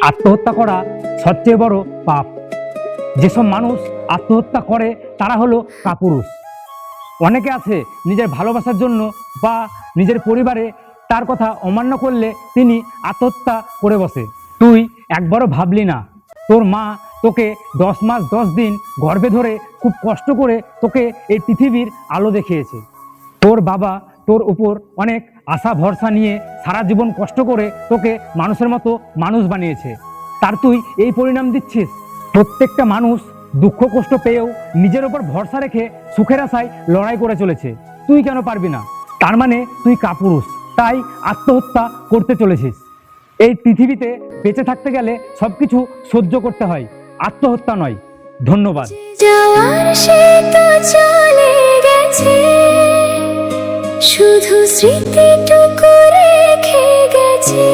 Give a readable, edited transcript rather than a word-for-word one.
আত্মহত্যা করা সবচেয়ে বড় পাপ। যেসব মানুষ আত্মহত্যা করে তারা হলো কাপুরুষ। অনেকে আছে নিজের ভালোবাসার জন্য বা নিজের পরিবারে তার কথা অমান্য করলে তিনি আত্মহত্যা করে বসে। তুই একবারও ভাবলি না তোর মা তোকে 10 মাস 10 দিন গর্ভে ধরে খুব কষ্ট করে তোকে এই পৃথিবীর আলো দেখিয়েছে। তোর বাবা তোর উপর অনেক আশা ভরসা নিয়ে সারা জীবন কষ্ট করে তোকে মানুষের মতো মানুষ বানিয়েছে, তার তুই এই পরিণাম দিচ্ছিস। প্রত্যেকটা মানুষ দুঃখ কষ্ট পেয়েও নিজের ওপর ভরসা রেখে সুখের আশায় লড়াই করে চলেছে, তুই কেন পারবি না? তার মানে তুই কাপুরুষ, তাই আত্মহত্যা করতে চলেছিস। এই পৃথিবীতে বেঁচে থাকতে গেলে সবকিছু সহ্য করতে হয়, আত্মহত্যা নয়। ধন্যবাদ। যাওয়ার সে তো চলে গেছে, শুধু স্মৃতিটুকু রেখে গেছে।